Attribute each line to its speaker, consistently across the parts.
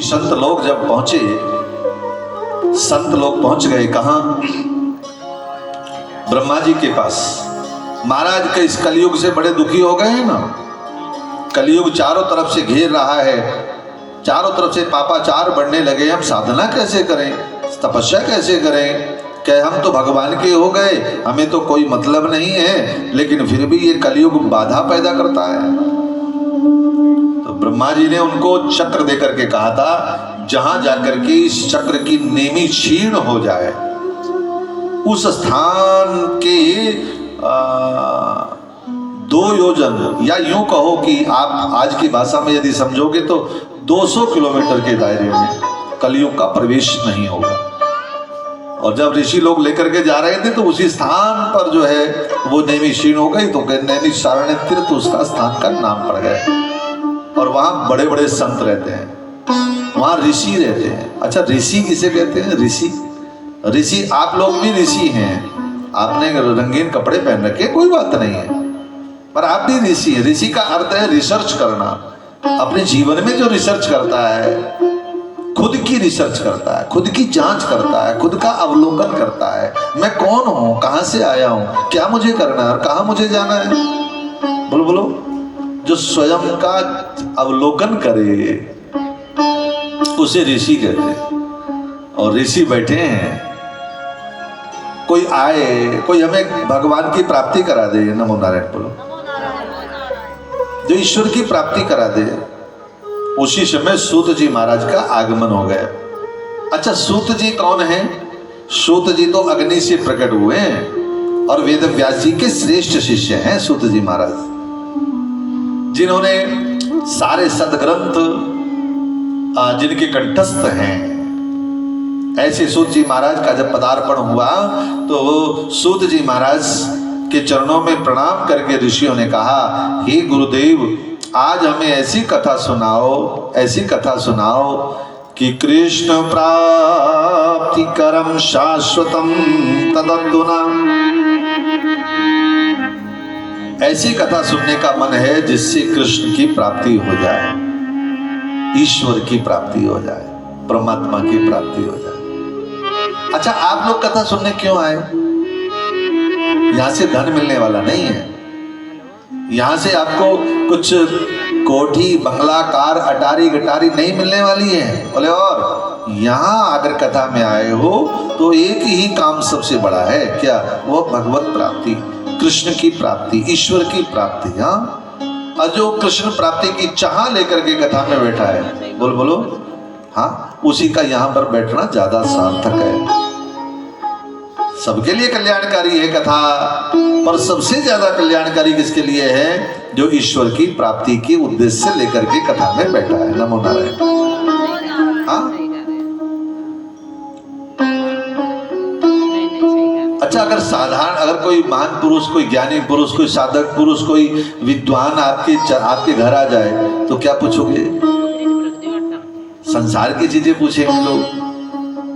Speaker 1: संत लोग जब पहुंचे, संत लोग पहुंच गए कहां? ब्रह्मा जी के पास। महाराज के इस कलयुग से बड़े दुखी हो गए हैं ना। कलयुग चारों तरफ से घेर रहा है, चारों तरफ से पापाचार बढ़ने लगे। हम साधना कैसे करें, तपस्या कैसे करें? क्या हम तो भगवान के हो गए, हमें तो कोई मतलब नहीं है, लेकिन फिर भी ये कलयुग बाधा पैदा करता है। तो ब्रह्मा जी ने उनको चक्र देकर के कहा था, जहां जाकर के इस चक्र की नेमी क्षीण हो जाए, उस स्थान के 2 योजन, या यूं कहो कि आप आज की भाषा में यदि समझोगे तो 200 किलोमीटर के दायरे में कलयुग का प्रवेश नहीं होगा। और जब ऋषि लोग लेकर के जा रहे थे तो उसी स्थान पर जो है वो नेमी क्षीण हो गई, तो नैमिषारण्य तीर्थ उसका स्थान का नाम पड़ गया। और वहाँ बड़े बड़े संत रहते हैं, वहाँ ऋषि रहते हैं। अच्छा, ऋषि किसे कहते हैं? ऋषि, ऋषि आप लोग भी ऋषि हैं, आपने रंगीन कपड़े पहन रखे, कोई बात नहीं है, पर आप भी ऋषि हैं। ऋषि का अर्थ है रिसर्च करना। अपने जीवन में जो रिसर्च करता है, खुद की रिसर्च करता है, खुद की जांच करता है, खुद का अवलोकन करता है, मैं कौन हूं, कहां से आया हूं, क्या मुझे करना है और कहां मुझे जाना है। बोलो बोलो। जो स्वयं का अवलोकन करे उसे ऋषि कहते हैं। और ऋषि बैठे हैं, कोई आए, कोई हमें भगवान की प्राप्ति करा दे, नमो नारायण बोलो, जो ईश्वर की प्राप्ति करा दे। उसी समय सूत जी महाराज का आगमन हो गया। अच्छा, सूत जी कौन है? सूत जी तो अग्नि से प्रकट हुए हैं और वेद व्यास जी के श्रेष्ठ शिष्य हैं सूत जी महाराज, जिन्होंने सारे सदग्रंथ जिनके कंठस्थ हैं। ऐसे सूत जी महाराज का जब पदार्पण हुआ तो सूत जी महाराज के चरणों में प्रणाम करके ऋषियों ने कहा, हे गुरुदेव, आज हमें ऐसी कथा सुनाओ, ऐसी कथा सुनाओ कि कृष्ण प्राप्ति करम शाश्वतम तदद्दुना। ऐसी कथा सुनने का मन है जिससे कृष्ण की प्राप्ति हो जाए, ईश्वर की प्राप्ति हो जाए, परमात्मा की प्राप्ति हो जाए। अच्छा, आप लोग कथा सुनने क्यों आए? यहां से धन मिलने वाला नहीं है, यहां से आपको कुछ कोठी बंगला कार अटारी गटारी नहीं मिलने वाली है। बोले, और यहां अगर कथा में आए हो तो एक ही काम सबसे बड़ा है, क्या? वो भगवत प्राप्ति, कृष्ण की प्राप्ति, ईश्वर की प्राप्ति। हाँ, और जो कृष्ण प्राप्ति की चाह लेकर के कथा में बैठा है, बोल बोलो, हाँ, उसी का यहां पर बैठना ज्यादा सार्थक है। सबके लिए कल्याणकारी है कथा, पर सबसे ज्यादा कल्याणकारी किसके लिए है? जो ईश्वर की प्राप्ति के उद्देश्य से लेकर के कथा में बैठा है। नमो नारायण। हाँ, अच्छा, अगर साधारण, अगर कोई महान पुरुष, कोई ज्ञानी पुरुष, कोई साधक पुरुष, कोई विद्वान आपके घर आ जाए तो क्या पूछोगे? संसार की चीजें पूछेंगे लोग।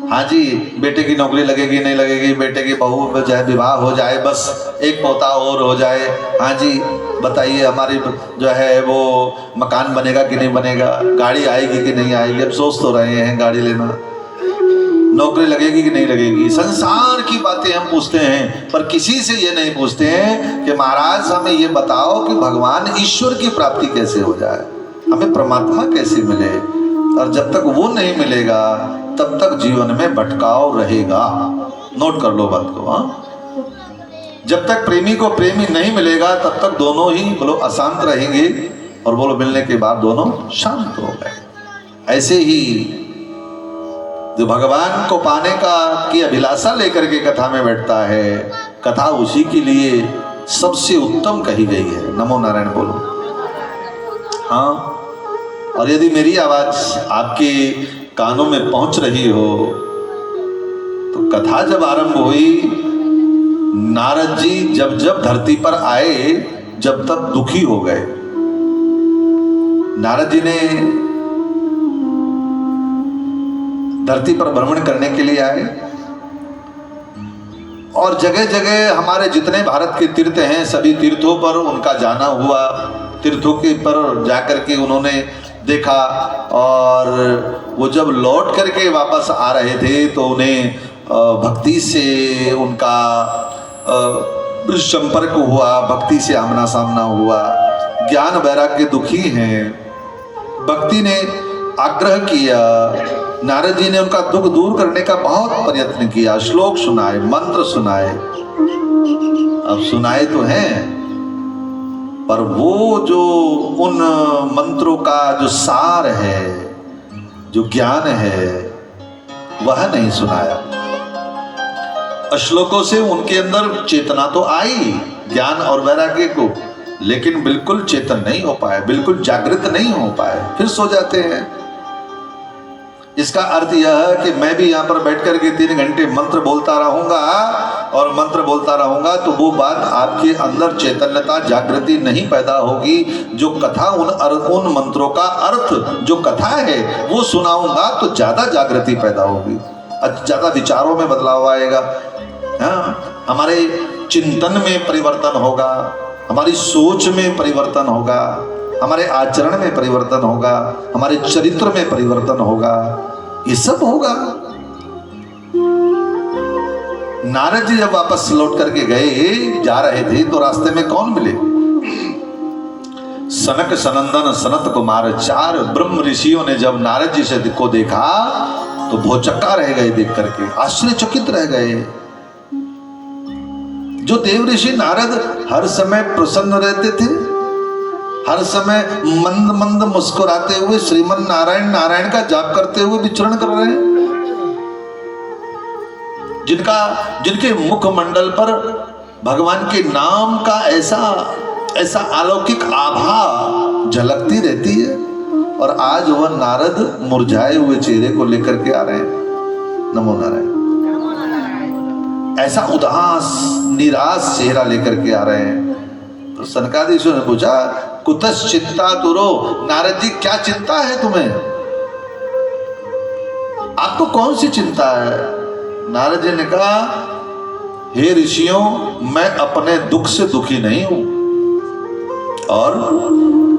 Speaker 1: हाँ जी, बेटे की नौकरी लगेगी नहीं लगेगी, बेटे की बहू चाहे विवाह हो जाए, बस एक पोता और हो जाए। हाँ जी, बताइए हमारी जो है वो मकान बनेगा कि नहीं बनेगा, गाड़ी आएगी कि नहीं आएगी। अब सोच तो रहे हैं गाड़ी लेना, नौकरी लगेगी कि नहीं लगेगी। संसार की बातें हम पूछते हैं, पर किसी से ये नहीं पूछते हैं कि महाराज हमें ये बताओ कि भगवान ईश्वर की प्राप्ति कैसे हो जाए, हमें परमात्मा कैसे मिले। और जब तक वो नहीं मिलेगा तब तक जीवन में भटकाव रहेगा। नोट कर लो बात को। हाँ, जब तक प्रेमी को प्रेमी नहीं मिलेगा तब तक दोनों ही बोलो अशांत रहेंगे, और बोलो मिलने के बाद दोनों शांत हो गए। ऐसे ही जो भगवान को पाने का की अभिलाषा लेकर के कथा में बैठता है, कथा उसी के लिए सबसे उत्तम कही गई है। नमो नारायण बोलो। हाँ, और यदि मेरी आवाज आपके कानों में पहुंच रही हो तो कथा जब आरंभ हुई, नारद जी जब जब धरती पर आए जब तब दुखी हो गए। नारद जी ने धरती पर भ्रमण करने के लिए आए और जगह जगह हमारे जितने भारत के तीर्थ हैं सभी तीर्थों पर उनका जाना हुआ। तीर्थों के पर जाकर के उन्होंने देखा, और वो जब लौट करके वापस आ रहे थे तो उन्हें भक्ति से उनका संपर्क हुआ, भक्ति से आमना सामना हुआ। ज्ञान वैराग्य दुखी हैं, भक्ति ने आग्रह किया, नारद जी ने उनका दुख दूर करने का बहुत प्रयत्न किया, श्लोक सुनाए, मंत्र सुनाए। अब सुनाए तो हैं, पर वो जो उन मंत्रों का जो सार है, जो ज्ञान है, वह नहीं सुनाया। श्लोकों से उनके अंदर चेतना तो आई ज्ञान और वैराग्य को, लेकिन बिल्कुल चेतन नहीं हो पाए, बिल्कुल जागृत नहीं हो पाए, फिर सो जाते हैं। इसका अर्थ यह है कि मैं भी यहाँ पर बैठ कर के 3 घंटे मंत्र बोलता रहूंगा और मंत्र बोलता रहूंगा तो वो बात आपके अंदर चैतन्यता जागृति नहीं पैदा होगी। जो कथा उन मंत्रों का अर्थ जो कथा है वो सुनाऊंगा तो ज्यादा जागृति पैदा होगी, ज्यादा विचारों में बदलाव आएगा। हाँ, हमारे चिंतन में परिवर्तन होगा, हमारी सोच में परिवर्तन होगा, हमारे आचरण में परिवर्तन होगा, हमारे चरित्र में परिवर्तन होगा, ये सब होगा। नारद जी जब वापस लौट करके गए, जा रहे थे तो रास्ते में कौन मिले? सनक सनंदन सनत कुमार, 4 ब्रह्म ऋषियों ने जब नारद जी से को देखा तो भौचक्का रह गए, देख करके आश्चर्यचकित रह गए। जो देव ऋषि नारद हर समय प्रसन्न रहते थे, हर समय मंद मंद मुस्कुराते हुए श्रीमन नारायण नारायण का जाप करते हुए विचरण कर रहे हैं, जिनके मुखमंडल पर भगवान के नाम का ऐसा अलौकिक आभा झलकती रहती है, और आज वह नारद मुरझाए हुए चेहरे को लेकर के आ रहे हैं। नमो नारायण। ऐसा उदास निराश चेहरा लेकर के आ रहे हैं। तो सनकादिशों ने पूछा, कुतस चिंता तुरो, नारद जी क्या चिंता है तुम्हें, आपको कौन सी चिंता है? नारद जी ने कहा, हे ऋषियों, मैं अपने दुख से दुखी नहीं हूं और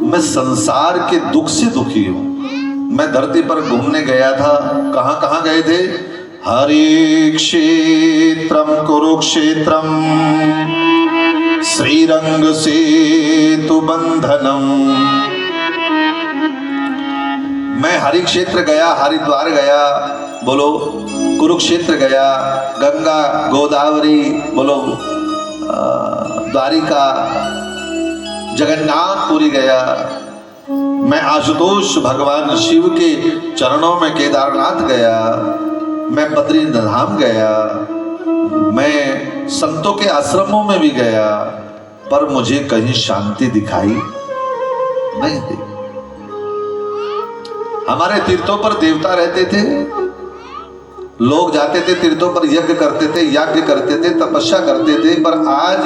Speaker 1: मैं संसार के दुख से दुखी हूं। मैं धरती पर घूमने गया था, कहां कहां गए थे? हरि क्षेत्रम कुरुक्षेत्रम श्रीरंग सेतु बंधनम। मैं हरि क्षेत्र गया, हरिद्वार गया, बोलो, कुरुक्षेत्र गया, गंगा गोदावरी, बोलो, द्वारिका, जगन्नाथपुरी गया। मैं आशुतोष भगवान शिव के चरणों में केदारनाथ गया, मैं बद्रीनाथ गया, मैं संतों के आश्रमों में भी गया, पर मुझे कहीं शांति दिखाई नहीं दी। हमारे तीर्थों पर देवता रहते थे, लोग जाते थे तीर्थों पर, यज्ञ करते थे, याज्ञ करते थे, तपस्या करते थे, पर आज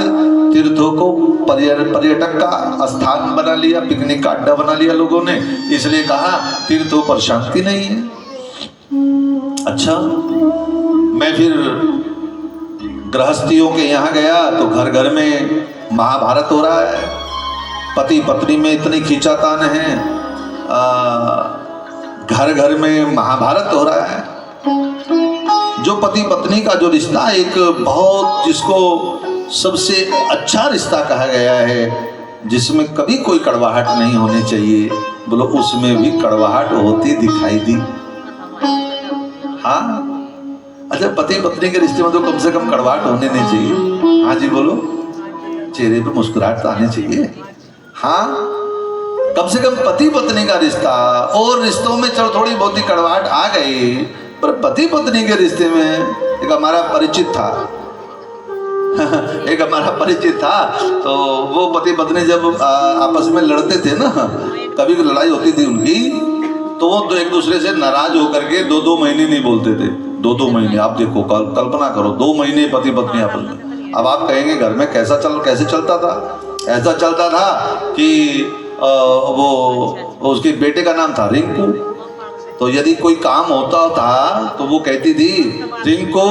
Speaker 1: तीर्थों को पर्यटक का स्थान बना लिया, पिकनिक का अड्डा बना लिया लोगों ने, इसलिए कहा तीर्थों पर शांति नहीं है। अच्छा, मैं फिर गृहस्थियों के यहाँ गया तो घर घर में महाभारत हो रहा है, पति पत्नी में इतनी खींचातान है, घर घर में महाभारत हो रहा है। जो पति पत्नी का जो रिश्ता एक बहुत, जिसको सबसे अच्छा रिश्ता कहा गया है, जिसमें कभी कोई कड़वाहट नहीं होनी चाहिए, बोलो उसमें भी कड़वाहट होती दिखाई दी। हाँ, अच्छा, पति पत्नी के रिश्ते में तो कम से कम कड़वाहट होने नहीं चाहिए। हाँ जी बोलो, चेहरे पे मुस्कुराहट तो आनी चाहिए। हाँ, कम से कम पति पत्नी का रिश्ता, और रिश्तों में चलो थोड़ी बहुत ही कड़वाहट आ गई, पर पति पत्नी के रिश्ते में एक हमारा परिचित था एक हमारा परिचित था, तो वो पति पत्नी जब आपस में लड़ते थे ना, कभी भी लड़ाई होती थी उनकी, तो वो एक दूसरे से नाराज होकर के 2-2 महीने नहीं बोलते थे। 2-2 महीने, आप देखो, कल्पना करो, 2 महीने पति पत्नी आपस में। अब आप कहेंगे घर में कैसे चलता था? ऐसा चलता था कि वो उसके बेटे का नाम था रिंकू, तो यदि कोई काम होता था तो वो कहती थी, रिंकू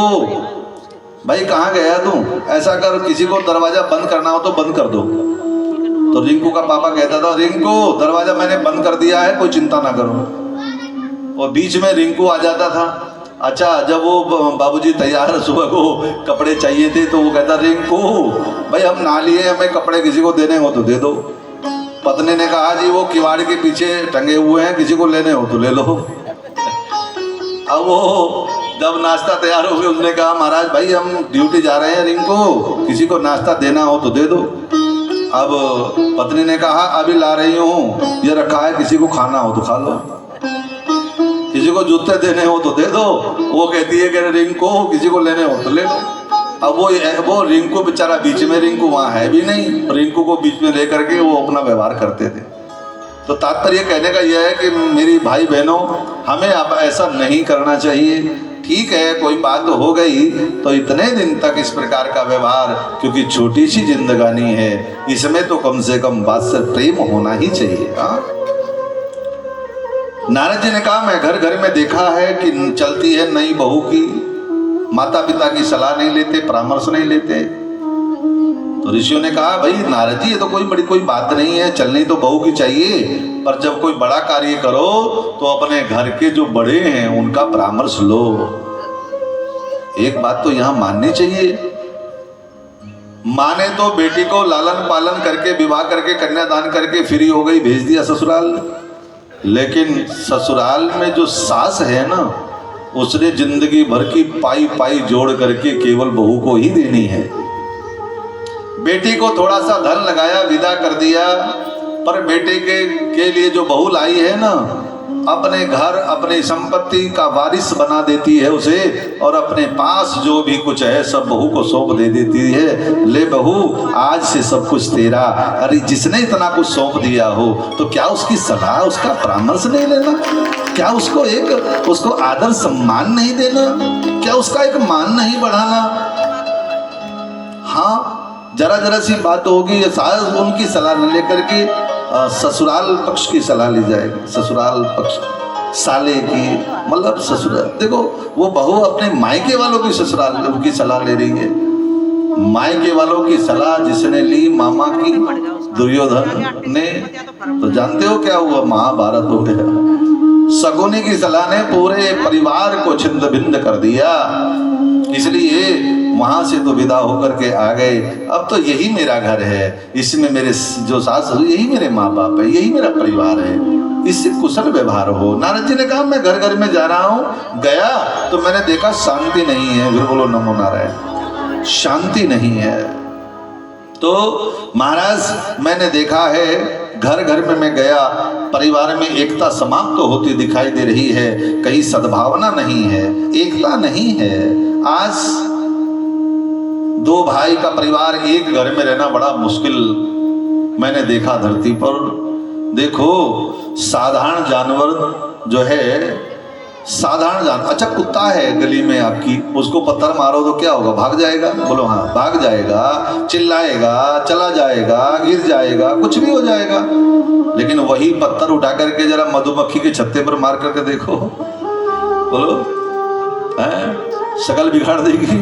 Speaker 1: भाई कहाँ गया तू, ऐसा कर, किसी को दरवाजा बंद करना हो तो बंद कर दो। तो रिंकू का पापा कहता था, रिंकू दरवाजा मैंने बंद कर दिया है, कोई चिंता ना करो। और बीच में रिंकू आ जाता था। अच्छा, जब वो बाबूजी तैयार सुबह को कपड़े चाहिए थे तो वो कहता, रिंकू भाई हम नहा लिए, हमें कपड़े किसी को देने हो तो दे दो। पत्नी ने कहा, जी वो किवाड़ के पीछे टंगे हुए हैं, किसी को लेने हो तो ले लो। अब वो जब नाश्ता तैयार हो गया, उसने कहा, महाराज भाई हम ड्यूटी जा रहे हैं, रिंकू किसी को नाश्ता देना हो तो दे दो। अब पत्नी ने कहा, अभी ला रही हूँ, ये रखा है, किसी को खाना हो तो खा लो, किसी को जूते देने हो तो दे दो। वो कहती है कि रिंकू किसी को लेने हो तो ले लो। अब वो रिंकू बेचारा बीच में, रिंकू वहाँ है भी नहीं, रिंकू को बीच में लेकर के वो अपना व्यवहार करते थे। तो तात्पर्य कहने का यह है कि मेरी भाई बहनों, हमें अब ऐसा नहीं करना चाहिए। ठीक है, कोई बात हो गई तो इतने दिन तक इस प्रकार का व्यवहार, क्योंकि छोटी सी जिंदगानी है, इसमें तो कम से कम बात से प्रेम होना ही चाहिए। नारद जी ने कहा, मैं घर घर में देखा है कि चलती है नई बहू की, माता पिता की सलाह नहीं लेते, परामर्श नहीं लेते। तो ऋषियों ने कहा, भाई नारद जी ये तो कोई बड़ी कोई बात नहीं है, चलनी तो बहू की चाहिए, पर जब कोई बड़ा कार्य करो तो अपने घर के जो बड़े हैं उनका परामर्श लो। एक बात तो यहां माननी चाहिए, माने तो बेटी को लालन पालन करके विवाह करके कन्यादान करके फ्री हो गई, भेज दिया ससुराल। लेकिन ससुराल में जो सास है ना, उसने जिंदगी भर की पाई पाई जोड़ करके केवल बहू को ही देनी है। बेटी को थोड़ा सा धन लगाया, विदा कर दिया, पर बेटे के लिए जो बहू लाई है ना, अपने घर अपनी संपत्ति का वारिस बना देती है उसे, और अपने पास जो भी कुछ है सब बहू को सौंप दे देती है। ले बहू आज से सब कुछ तेरा। अरे जिसने इतना कुछ सौंप दिया हो तो क्या उसकी सलाह, उसका परामर्श नहीं लेना? क्या उसको आदर सम्मान नहीं देना? क्या उसका एक मान नहीं बढ़ाना? हाँ, जरा सी बात होगी, सास उनकी सलाह न लेकर के ससुराल पक्ष की सलाह ली जाएगी। ससुराल पक्ष साले की, मतलब ससुराल, देखो वो बहू अपने मायके वालों की ससुराल की सलाह ले रही है। मायके वालों की सलाह जिसने ली मामा की, दुर्योधन ने, तो जानते हो क्या हुआ? महाभारत हो गया। शकुनी की सलाह ने पूरे परिवार को छिंद भिंद कर दिया। इसलिए वहां से तो विदा होकर के आ गए। अब तो यही मेरा घर है, इसमें मेरे जो सास यही मेरे माँ बाप है, यही मेरा परिवार है, इससे कुशल व्यवहार हो। नारद जी ने कहा, मैं घर घर में जा रहा हूँ, गया तो मैंने देखा शांति नहीं है। फिर बोलो नमो नारायण, शांति नहीं है। तो महाराज मैंने देखा है, घर घर में मैं गया, परिवार में एकता समाप्त तो होती दिखाई दे रही है, कहीं सद्भावना नहीं है, एकता नहीं है। आज दो भाई का परिवार एक घर में रहना बड़ा मुश्किल मैंने देखा धरती पर। देखो साधारण जानवर जो है, साधारण जानवर, अच्छा कुत्ता है गली में आपकी, उसको पत्थर मारो तो क्या होगा? भाग जाएगा? बोलो हाँ, भाग जाएगा, चिल्लाएगा, चला जाएगा, गिर जाएगा, कुछ भी हो जाएगा। लेकिन वही पत्थर उठा करके जरा मधुमक्खी के छत्ते पर मार करके देखो, बोलो है, शकल बिगाड़ देगी,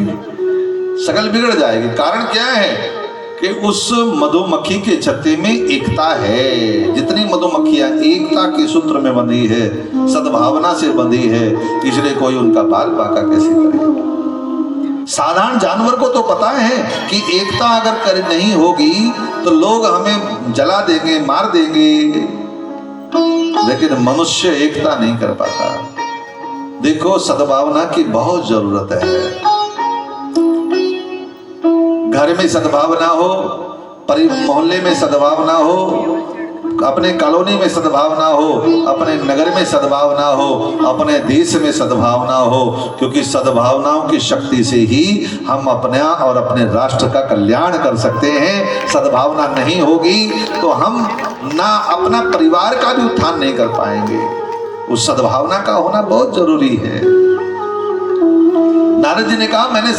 Speaker 1: शकल बिगड़ जाएगी। कारण क्या है कि उस मधुमक्खी के छत्ते में एकता है। जितनी मधुमक्खियां एकता के सूत्र में बंधी है, सद्भावना से बंधी है, इसलिए कोई उनका बाल बांका कैसे करे? साधारण जानवर को तो पता है कि एकता अगर कर नहीं होगी तो लोग हमें जला देंगे, मार देंगे, लेकिन मनुष्य एकता नहीं कर पाता। देखो सद्भावना की बहुत जरूरत है। घर में सद्भावना हो, मोहल्ले में सद्भावना हो, अपने कॉलोनी में सद्भावना हो, अपने नगर में सद्भावना हो, अपने देश में सद्भावना हो, क्योंकि सद्भावनाओं की शक्ति से ही हम अपना और अपने राष्ट्र का कल्याण कर सकते हैं। सद्भावना नहीं होगी तो हम ना अपना परिवार का भी उत्थान नहीं कर पाएंगे। उस सद्भावना का होना बहुत जरूरी है। नारद जी ने कहा, मैंने